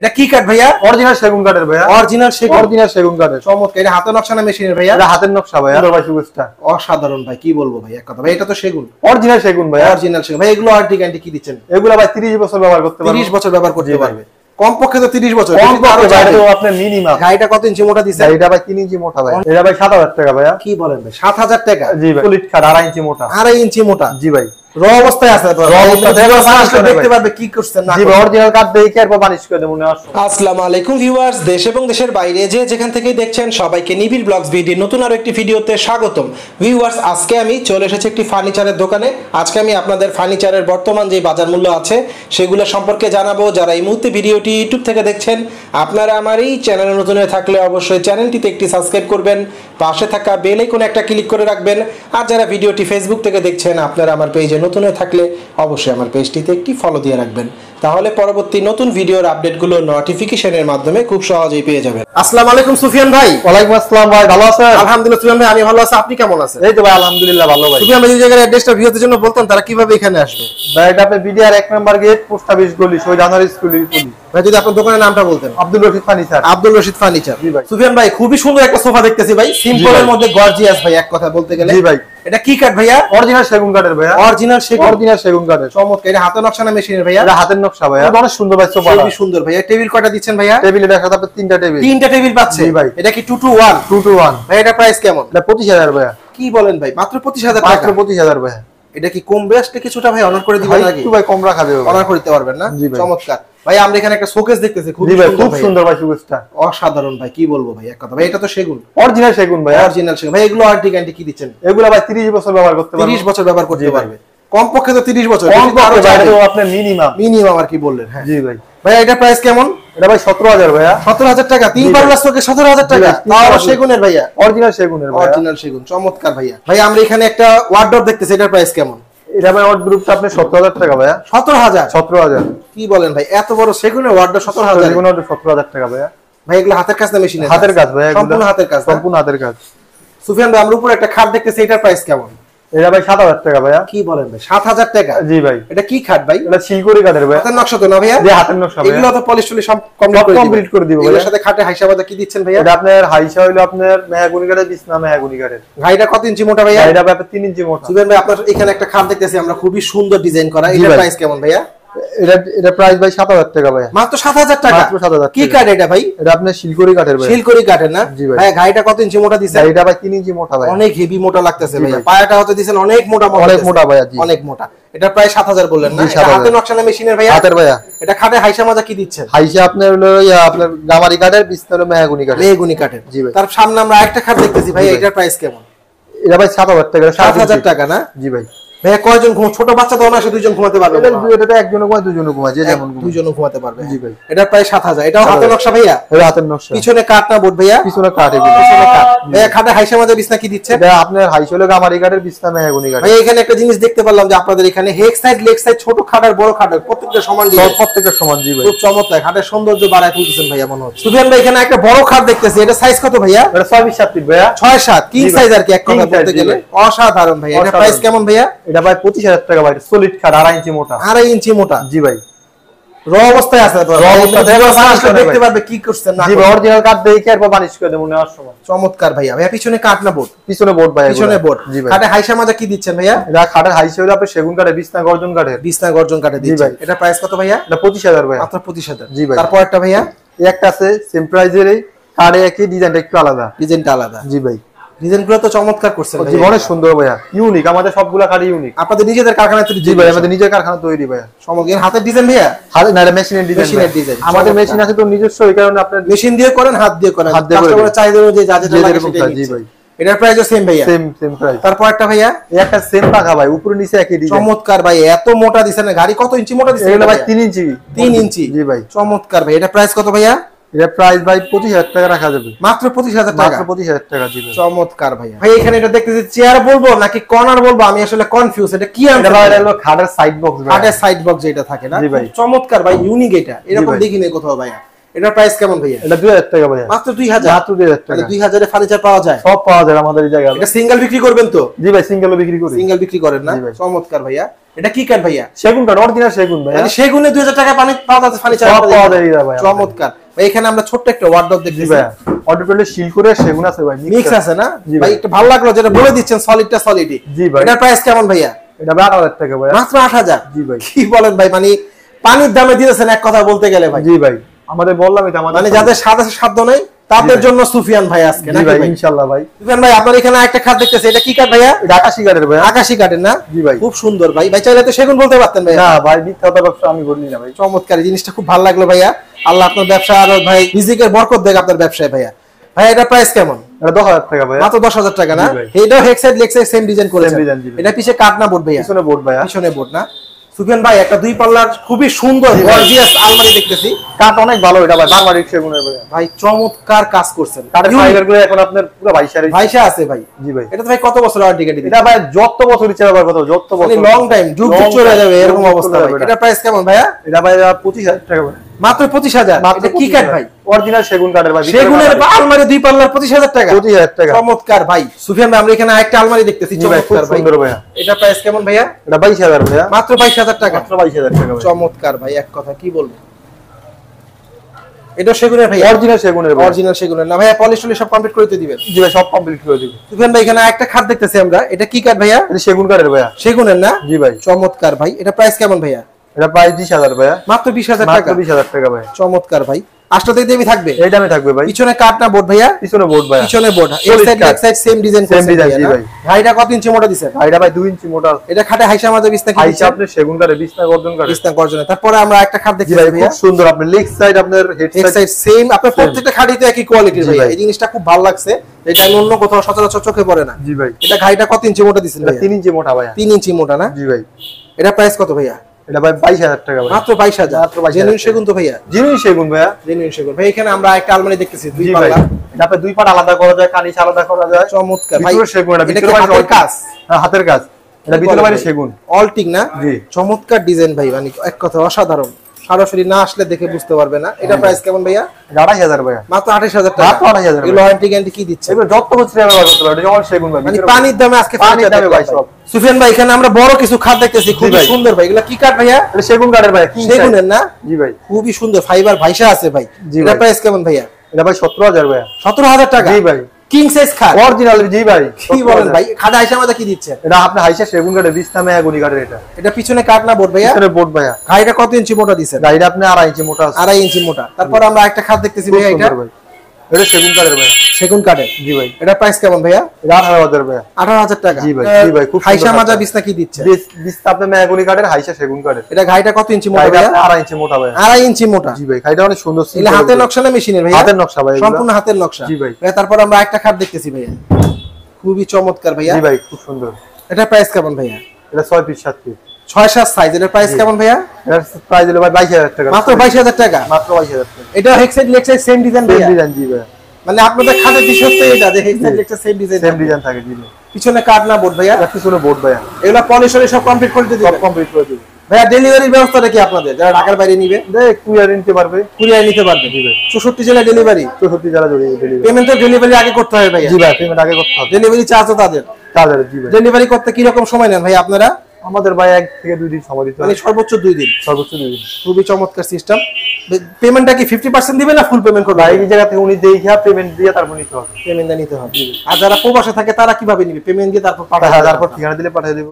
এটা কি কাঠ ভাইয়া? অরিজিনাল সেগুন কাঠের ভাইয়া। অরিজিনাল সেগুন কাঠের। চমৎকার। এটা হাতের নকশা না মেশিনের ভাইয়া? এটা হাতের নকশা ভাইয়া। সুন্দর ভাই সুগেস্টা। অসাধারণ ভাই, কি বলবো ভাই, এক কথা ভাই, এটা তো সেগুন। অরিজিনাল সেগুন ভাইয়া। অরিজিনাল সেগুন ভাই। এগুলো ওয়ারেন্টি গ্যারান্টি কি দিচ্ছেন? এগুলো ভাই 30 বছর ব্যবহার করতে পারবে। 30 বছর ব্যবহার করতে পারবে। কমপক্ষে তো 30 বছর। কমপক্ষে ভাই তো আপনার মিনিমাম। গাড়িটা কত ইঞ্চি মোটা দিছেন? এটা ভাই 3 ইঞ্চি মোটা ভাই। এটা ভাই 7000 টাকা ভাইয়া। কি বলেন ভাই, 7000 টাকা? জি ভাই। সলিড কাঠ 2.5 ইঞ্চি মোটা। 2.5 ইঞ্চি মোটা? জি ভাই। র অবস্থায় আছে তো? র অবস্থায় দেখতে পারবে কি করছেন না। জি ভাই, অরিজিনাল কাঠ দেখে এরপর বানিশ করে দেব মনে আসছে। আসসালামু আলাইকুম ভিউয়ার্স, দেশ এবং দেশের বাইরে যে যেখান থেকে দেখছেন সবাইকে নিবিড় ব্লগস ভিডিও নতুন আরো একটি ভিডিওতে স্বাগতম। ভিউয়ার্স, আজকে আমি চলে এসেছি একটি ফার্নিচারের দোকানে। আজকে আমি আপনাদের ফার্নিচারের বর্তমান যে বাজার মূল্য আছে সেগুলো সম্পর্কে জানাবো। যারা এই মুহূর্তে ভিডিওটি ইউটিউব থেকে দেখছেন, আপনারা আমার এই চ্যানেলে নতুন হয়ে থাকলে অবশ্যই চ্যানেলটিতে একটি সাবস্ক্রাইব করবেন, পাশে থাকা বেল আইকনে একটা ক্লিক করে রাখবেন। আর যারা ভিডিওটি ফেসবুক থেকে দেখছেন, আপনারা আমার পেজে নতুন হয়ে থাকলে অবশ্যই আমার পেজটিতে একটি ফলো দিয়ে রাখবেন, তাহলে পরবর্তী নতুন ভিডিওর আপডেটগুলো নোটিফিকেশনের মাধ্যমে খুব সহজেই পেয়ে যাবেন। আসসালামু আলাইকুম সুফিয়ান ভাই। ওয়ালাইকুম আসসালাম ভাই, ভালো আছেন? আলহামদুলিল্লাহ সুফিয়ান ভাই, আমি ভালো আছি, আপনি কেমন আছেন? এই তো ভাই আলহামদুলিল্লাহ ভালো ভাই। সুফিয়ান ভাই, এই জায়গার অ্যাড্রেসটা ভিউয়ারদের জন্য বলতেন, তারা কিভাবে এখানে আসবে? ভাই এটা আপনি BDR 1 number gate, post office গলি, শহীদ আনোয়ার স্কুল ভাই যদি আপনার দোকানের নামটা বলতেন। আব্দুল রশিদ ফার্নিচার। আব্দুল রশিদ ফার্নিচার। জি ভাই। সুফিয়ান ভাই, খুবই সুন্দর একটা সোফা দেখতেছি ভাই, সিম্পলের মধ্যে গর্জিয়াস ভাই, এক কথা বলতে গেলে। জি ভাই। এটা কি কাঠ ভাইয়া? অরিজিনাল সেগুন কাঠের ভাইয়া। অরিজিনাল সেগুন কাঠের। চমৎকার। এটা হাতের নকশা না মেশিনের ভাইয়া? এটা হাতের নকশা ভাইয়া। অনেক সুন্দর ভাই সোফাটা। খুবই সুন্দর ভাইয়া। টেবিল কয়টা দিচ্ছেন ভাইয়া? টেবিলে দেখা যাবে 3টা টেবিল। 3টা টেবিল পাচ্ছে? জি ভাই। এটা কি 2 to 1? 2 to 1 ভাই এটা প্রাইস কেমন? এটা 25000 ভাইয়া। কি বলেন ভাই, মাত্র 25000 টাকা? মাত্র 25000 ভাইয়া। এটা কি কম বেশটা কিছুটা ভাই অনার করে দিবেন নাকি? একটু ভাই কম রাখা যাবে। অনার করতে পারবেন না? জি ভাই। চমৎকার ভাই। আমরা এখানে একটা শোকেস দেখতেছি, খুব সুন্দর ভাই সুগেস্টা। অসাধারণ ভাই, কি বলবো ভাই, এক কথা ভাই, এটা তো সেগুন। অরিজিনাল সেগুন ভাই। অরিজিনাল সেগুন ভাই। এগুলো ওয়ারেন্টি গ্যারান্টি কি দিচ্ছেন? এগুলো ভাই 30 বছর ব্যবহার করতে পারবে। 30 বছর ব্যবহার করতে পারবে। কমপক্ষে তো 30 বছর। কমপক্ষে ভাই তো আপনার মিনিমাম আর কি বললেন? হ্যাঁ জি ভাই। ভাই এটা প্রাইস কেমন? এটা ভাই 17000 ভাইয়া। 17000 টাকা? 3 পাল্লা শোকে 17000 টাকা? তাও সেগুনের ভাইয়া? অরিজিনাল সেগুনের ভাইয়া। অরিজিনাল সেগুন, চমৎকার ভাইয়া। ভাই আমরা এখানে একটা ওয়ার্ডরোব দেখতেছি, এটার প্রাইস কেমন? এটা ভাই ওয়ার্ডরোবটা আপনি 17000 টাকা ভাইয়া। 17000? 17000। কি বলেন ভাই, এত বড় সেগুনের ওয়ার্ডরোব 17000? সেগুনের ওয়ার্ডরোব 17000 টাকা ভাইয়া। ভাই এগুলো হাতের কাজ না মেশিনের? হাতের কাজ ভাইয়া। সম্পূর্ণ হাতের কাজ। সম্পূর্ণ হাতের কাজ। সুফিয়ান ভাই, আমরা উপরে একটা খাট দেখতেছি, এটার প্রাইস কেমন? এটা ভাই 7000 টাকা ভাইয়া। কি বলেন ভাই, 7000 টাকা? জি ভাই। এটা কি খাট ভাই? এটা শিলকুড়ি কাঠের ভাইয়া। হাতের নকশা তো না ভাইয়া? জি হাতের নকশা ভাইয়া। এগুলো তো পলিশ টলিশ সব কমপ্লিট করে দিব ভাইয়া। এর সাথে খাটে হাইসা বাদা কি দিচ্ছেন ভাইয়া? এটা আপনার হাইসা হইলো আপনার মেহগনি কাঠের, বিছনা মেহগনি কাঠের। গাড়িটা কত ইঞ্চি মোটা ভাইয়া? এটা ভাই 3 ইঞ্চি মোটা। সুফিয়ান ভাই, আপনার এখানে একটা খাট দেখতেছি আমরা, খুবই সুন্দর ডিজাইন করা। এটার প্রাইস কেমন ভাইয়া? এটা প্রাইস ভাই 7000 টাকা ভাইয়া। মাত্র 7000 টাকা? মাত্র 7000 টাকা। কি কাঠ এটা ভাই? এটা আপনার শিলকুড়ি কাঠের ভাই। শিলকুড়ি কাঠের না? জি ভাই। ভাই গাড়িটা কত ইঞ্চি মোটা দিছেন? এটা ভাই 3 ইঞ্চি মোটা ভাই। অনেক হেভি মোটা লাগতেছে ভাইয়া। পায়াটা হতে দিছেন অনেক মোটা মোটা। অনেক মোটা ভাইয়া। জি অনেক মোটা। এটা প্রায় 7000 বললেন না? এটা হাতের নকশা না মেশিনের ভাইয়া? হাতের ভাইয়া। এটা খাটে হাইসা মাজা কি দিচ্ছেন? হাইসা আপনার হলো আপনার গামারি কাঠের, বিছনা হলো মেহগনি কাঠের। মেহগনি কাঠের। জি ভাই। তার সামনে আমরা আরেকটা খাট দেখতেছি ভাই, এটার প্রাইস কেমন? এটা ভাই 7000 টাকা। 7000 টাকা না? জি ভাই। ভাইয়া কয়জন ছোট বাচ্চা তো না, সে দুইজন ঘুমাতে পারবে? এটা একজনে ঘুমায়, দুইজনে ঘুমায়, যে যেমন দুইজন ঘুমাতে পারবে। জি ভাই। এটা প্রায় 7000। এটাও হাতের নকশা ভাইয়া? এটা হাতের নকশা। পিছনে কাঠ না বোর্ড ভাইয়া? পিছনে কাঠ। এগুলো পিছনে কাঠ। ভাইয়া খাটে হাইসা মাজা বিছনা কি দিচ্ছেন? এটা আপনার হাইসা হলো গামারি কাঠের, বিছনা মেহগনি কাঠের। ভাই এখানে একটা জিনিস দেখতে পারলাম যে আপনাদের এখানে হেড সাইড লেগ সাইড ছোট খাট আর বড় খাট প্রত্যেকটা সমান ডিজাইন। প্রত্যেকটা সমান। জি ভাই। খুব চমৎকার। খাটের সৌন্দর্য বাড়ায় তুলতেছেন ভাইয়া মনে হচ্ছে। সুফিয়ান ভাই, এখানে একটা বড় খাট দেখতেছি, এটা সাইজ কত ভাইয়া? এটা 6-7 ফিট ভাইয়া। 6-7 কিং সাইজ আর কি, এক কথা বলতে গেলে অসাধারণ ভাই। এটা প্রাইস কেমন ভাইয়া? এটা ভাই 25000 টাকা ভাই। সলিড কাঠ 2.5 ইঞ্চি মোটা। 2.5 ইঞ্চি মোটা? জি ভাই। র অবস্থায় আছে তো? র অবস্থায় দেখতে পারবে কি করছেন না? জি ভাই, অরিজিনাল কাঠ দেখে এরপর বানিশ করে দেব মনে আসছে। চমৎকার ভাইয়া। ভাইয়া পিছনে কাঠ না বোর্ড? পিছনে বোর্ড ভাই। পিছনে বোর্ড। জি ভাই। খাটে হাইসা মাজা কি দিচ্ছেন ভাইয়া? এটা খাটের হাইসা হলো আপনার সেগুন কাঠের, বিছনা গর্জন কাঠের। বিছনা গর্জন কাঠে দিচ্ছেন। এটা প্রাইস কত ভাইয়া? এটা 25000 ভাই। মাত্র 25000। জি ভাই। তারপর একটা ভাইয়া এই একটা আছে সেম প্রাইজেরই, কাঠে একই, ডিজাইনটা একটু আলাদা। ডিজাইনটা আলাদা? জি ভাই। ডিজাইনগুলো তো চমৎকার করছেন ভাই। অনেক সুন্দর ভাইয়া, ইউনিক। আমাদের সবগুলা কাঠই ইউনিক। আপনাদের নিজেদের কারখানায় তৈরি? জি ভাই, আমাদের নিজের কারখানা তৈরি ভাইয়া। সমগ্র হাতের ডিজাইন ভাইয়া? হাতে না, এটা মেশিনের ডিজাইন। মেশিনের ডিজাইন। আমাদের মেশিন আছে তো নিজস্ব, এই কারণে আপনার মেশিন দিয়ে করেন, হাত দিয়ে করেন? হাত দিয়ে করেন। কাস্টমারের চাহিদা অনুযায়ী যা যেটা লাগে সেটাই জি নিচ্ছে। ভাই। এটার প্রাইসও সেম ভাইয়া? Same price. তারপর একটা ভাইয়া এই একটা সেম পাখা ভাই, উপরে নিচে একই ডিজাইন। চমৎকার ভাই। এত মোটা দিছেন না? গাড়ি কত ইঞ্চি মোটা দিছেন? এটা ভাই 3 ইঞ্চি। 3 ইঞ্চি? জি ভাই। চমৎকার ভাই। এটা প্রাইস কত ভাইয়া? এটা প্রাইস ভাই 25000 টাকা রাখা যাবে। মাত্র 25000 টাকা? মাত্র 25000 টাকা। জি ভাই। চমৎকার ভাইয়া। ভাই এখানে এটা দেখতেছি চেয়ার বলবো নাকি কর্নার বলবো, আমি আসলে কনফিউজ। এটা কি? এটা ভাই হলো খাটের সাইড বক্স ভাই। খাটের সাইড বক্স যেটা থাকে না? জি ভাই। চমৎকার ভাই, ইউনিক। এটা এরকম দেখিনি কোথাও ভাইয়া। এটার প্রাইস কেমন ভাইয়া? এটা 2000 টাকা ভাইয়া। মাত্র 2000? মাত্র 2000 টাকা। 2000 এ ফার্নিচার পাওয়া যায়? সব পাওয়া যায় আমাদের এই জায়গায়। এটা সিঙ্গেল বিক্রি করবেন তো? জি ভাই, সিঙ্গেলও বিক্রি করি। সিঙ্গেল বিক্রি করেন না? চমৎকার ভাইয়া। এটা কি কাঠ ভাইয়া? সেগুন কাঠ, অরিজিনাল সেগুন ভাইয়া। মানে সেগুনে 2000 টাকা পাওয়া যাচ্ছে ফার্নিচার? সব পাওয়া যায় ভাইয়া। চমৎকার ভাই। এখানে আমরা ছোট্ট একটা ওয়ার্ডরোব দেখতেছি ভাইয়া। ওয়ার্ডরোবে শিল করে সেগুন আছে ভাই, মিক্স আছে না ভাই? একটু ভালো লাগলো যেটা বলে দিচ্ছেন, সলিডটা সলিডই। জি ভাই। এটার প্রাইস কেমন ভাইয়া? এটা 8000 টাকা ভাইয়া। মাত্র 8000? জি ভাই। কি বলেন ভাই, মানে পানির দামে দিয়েছেন এক কথা বলতে গেলে ভাই। জি ভাই, আমাদের বললামই তো, আমাদের মানে যাদের সাধ্য নেই তাদের জন্য সুফিয়ান ভাই আজকে নাকি ভাই? ইনশাআল্লাহ ভাই। সুফিয়ান ভাই, আপনার এখানে একটা খাট দেখতেছি, এটা কি কাঠ ভাইয়া? এটা আকাশী কাঠের ভাই। আকাশী কাঠের না? জি ভাই। খুব সুন্দর ভাই। ভাই চাইলে তো সেগুন বলতে পারতেন ভাই। না ভাই, মিথ্যা কথা ব্যবসা আমি বলি না ভাই। চমৎকার, এই জিনিসটা খুব ভালো লাগলো ভাইয়া। আল্লাহ আপনার ব্যবসা আরো ভাই রিজিকের বরকত দেখ আপনার ব্যবসায় ভাইয়া। ভাই এটা প্রাইস কেমন? এটা 10000 টাকা ভাইয়া। মাত্র 10000 টাকা না? এটাও head side leg side same design করেছেন? এটা পিছে কাঠ না বোর্ড ভাইয়া? পিছনে বোর্ড ভাইয়া। পিছনে বোর্ড না? সুফিয়ান ভাই, একটা দুই পাল্লার খুবই সুন্দর গর্জিয়াস আলমারি দেখতেছি। কাঠ অনেক ভালো এটা ভাই, বারবারিক সেগুনের ভাই। ভাই চমৎকার কাজ করছেন। কাঠের ফাইবার গুলো এখন আপনার পুরো ভাইসা আছে ভাই। জি ভাই। এটা ভাই কত বছর ওয়ারেন্টি গ্যারান্টি? এটা ভাই যত বছর ইচ্ছা ব্যবহার করতে, যত বছর, মানে লং টাইম, যুগ যুগ চলে যাবে এরকম অবস্থা ভাই। এটা প্রাইস কেমন ভাইয়া? এটা ভাই 25000 টাকা ভাই। মাত্র 25000? এটা কি কাঠ ভাই? অরিজিনাল সেগুন কাঠের ভাই। সেগুনের আলমারি দুই পাল্লার 25000 টাকা? 25000 টাকা। চমৎকার ভাই। সুফিয়ান ভাই, আমরা এখানে আরেকটা আলমারি দেখতেছি, চমৎকার ভাই। সুন্দর ভাইয়া। এটা প্রাইস কেমন ভাইয়া? এটা 22000 ভাইয়া। মাত্র 22000 টাকা? মাত্র 22000 টাকা ভাই। চমৎকার ভাই, এক কথা কি বলবো। এটা সেগুনের ভাই? অরিজিনাল সেগুনের ভাই। অরিজিনাল সেগুনের না ভাইয়া? পলিশ টলিশ সব কমপ্লিট করে দিবেন? জি ভাই, সব কমপ্লিট করে দিব। সুফিয়ান ভাই, এখানে একটা খাট দেখতেছি আমরা, এটা কি কাঠ ভাইয়া? এটা সেগুন কাঠের ভাইয়া। সেগুনের না? জি ভাই। চমৎকার ভাই। এটা প্রাইস কেমন ভাইয়া? এটা প্রাইস 20000 ভাইয়া। মাত্র 20000 টাকা? মাত্র 20000 টাকা ভাই। চমৎকার ভাই। আষ্টতে দেবী থাকবে? এই দামে থাকবে ভাই। পিছনে কাঠ না বোর্ড ভাইয়া? পিছনে বোর্ড ভাইয়া। পিছনে বোর্ড, এক সাইড এক সাইড সেম ডিজাইন করেছেন? সেম ডিজাইন জি ভাই। ভাইটা কত ইঞ্চি মোটা দিছেন? ভাইটা ভাই 2 ইঞ্চি মোটা। এটা খাটে হাইসা মাঝে বিছনা কি? হাইসা আপনি সেগুন কাঠের বিছনা গর্জন কাঠের। বিছনা গর্জনে। তারপরে আমরা একটা খাট দেখছি ভাই, ভাইয়া, খুব সুন্দর। আপনার লেগ সাইড, আপনার হেড সাইড সেম, আপনার প্রত্যেকটা খাটই তো একই কোয়ালিটির ভাই। এই জিনিসটা খুব ভালো লাগছে, এটা আমি অন্য কোথাও সচরাচর চোখে পড়ে না। জি ভাই। এটা ঘাইটা কত ইঞ্চি মোটা দিছেন ভাই? 3 ইঞ্চি মোটা ভাইয়া। 3 ইঞ্চি মোটা না? জি ভাই। এটা প্রাইস কত ভাইয়া? এটা ভাই 22000 টাকা ভাই। মাত্র 22000? মাত্র 22000। জেনুইন সেগুন তো ভাইয়া? জেনুইন সেগুন ভাইয়া। জেনুইন সেগুন ভাই। এখানে আমরা একটা আলমারি দেখতেছি দুই জি ভাই। পাল্লা। এটা আপনি দুই পাট আলাদা করা যায়, কানিস আলাদা করা যায়। চমৎকার ভাই। ভিতরে সেগুন, এটা ভিতরে হাতের কাজ? হ্যাঁ, হাতের কাজ। এটা ভিতরে বাইরে সেগুন। অলটিং না? জি। চমৎকার ডিজাইন ভাই, মানে এক কথা অসাধারণ। সরাসরি না আসলে দেখে বুঝতে পারবে না। এটা প্রাইস কেমন ভাইয়া? 28000 ভাইয়া। মাত্র 28000 টাকা? মাত্র 28000। এগুলো ওয়ারেন্টি গ্যারান্টি কি দিচ্ছে? এবার যত বছর ব্যবহার করতে পারবে, এটা যেমন সেগুন ভাই। মানে পানির দামে আজকে পানির দামে ভাই সব। সুফিয়ান ভাই, এখানে আমরা বড় কিছু খাট দেখতেছি, খুব সুন্দর ভাই। এগুলো কি কাঠ ভাইয়া? এটা সেগুন কাঠের ভাই। সেগুনের না? জি ভাই। খুবই সুন্দর, ফাইবার ভাইসা আছে ভাই। এটা প্রাইস কেমন ভাইয়া? এটা ভাই 17000 ভাইয়া। 17000 টাকা? জি ভাই। কিং সাইজ খাট অরিজিনাল। জি ভাই। কি বলেন ভাই? খাট হাইসা মাঝে কি দিচ্ছেন? এটা আপনি হাইসা সেগুন কাঠের বিছনা মেয়াগুনি কাঠের। এটা এটা পিছনে কাঠ না বোর্ড ভাইয়া? পিছনে বোর্ড ভাইয়া। ঘাইটা কত ইঞ্চি মোটা দিচ্ছেন? গাড়িটা আপনি 2.5 ইঞ্চি মোটা আছে। 2.5 ইঞ্চি মোটা। তারপর আমরা একটা খাট দেখতেছি ভাইয়া, এটা এটা সেগুন কাঠের ভাইয়া। সেগুন কাঠের? জি ভাই। এটা প্রাইস কেমন ভাইয়া? এটা 18000 ভাইয়া। 18000 টাকা? জি ভাই। জি ভাই, খুব হাইসা মাজা বিছনা কি দিচ্ছে? বিছনা আপনি মেয়াগুনি কাঠের, হাইসা সেগুন কাঠের। এটা ঘাইটা কত ইঞ্চি মোটা ভাইয়া? 2.5 ইঞ্চি মোটা ভাইয়া। 2.5 ইঞ্চি মোটা? জি ভাই। গাড়িটা অনেক সুন্দর। এটা হাতের নকশা না মেশিনের ভাইয়া? হাতের নকশা ভাই। সম্পূর্ণ হাতের নকশা? জি ভাই। তারপর আমরা একটা খাট দেখতেছি ভাইয়া, খুবই চমৎকার ভাইয়া। জি ভাই, খুব সুন্দর। এটা প্রাইস কেমন ভাইয়া? এটা 6 পিস 7 পিস 6-7 সাইজ। এর প্রাইস কেমন ভাইয়া? এর প্রাইস হলো ভাই 22000 টাকা। মাত্র 22000 টাকা? মাত্র 22000 টাকা। এটা head side leg side same design ভাইয়া? Same design. জি ভাই। মানে আপনাদের খাটের বিশেষত্ব এটা যে head side leg side same design? Same design থাকে। জি ভাই। পিছনে কাঠ না বোর্ড ভাইয়া? এটা পিছনে বোর্ড ভাইয়া। এগুলা পলিশরি সব কমপ্লিট করে দিবেন? সব কমপ্লিট করে দিব ভাইয়া। ডেলিভারির ব্যবস্থাটা কি আপনাদের, যারা ঢাকার বাইরে নিবে? দেখ কুরিয়ার নিতে পারবে। কুরিয়ার নিতে পারবে? জি ভাই। 64 জেলা ডেলিভারি? 64 জেলা জুড়ে ডেলিভারি। পেমেন্ট তো ডেলিভারি আগে করতে হবে ভাইয়া? জি ভাই, পেমেন্ট আগে করতে হবে। ডেলিভারি চার্জও তাদের? তাদের। জি ভাই। ডেলিভারি করতে কি রকম সময় নেন ভাই আপনারা? আমাদের ভাই 1 থেকে 2 দিন সময় দিতে মানে হবে। সর্বোচ্চ 2 দিন? সর্বোচ্চ 2 দিন। খুবই চমৎকার সিস্টেম। পেমেন্টটা কি 50% দিবেন না ফুল পেমেন্ট করবেন? এই জায়গা থেকে উনি দেখা পেমেন্ট দিয়ে তারপর নিতে হবে। পেমেন্ট নিতে হবে। আর যারা প্রবাসে থাকে তারা কিভাবে নিবে? পেমেন্ট দিয়ে তারপর পাঠাবে? তারপর ঠিকানা দিলে পাঠিয়ে দেব।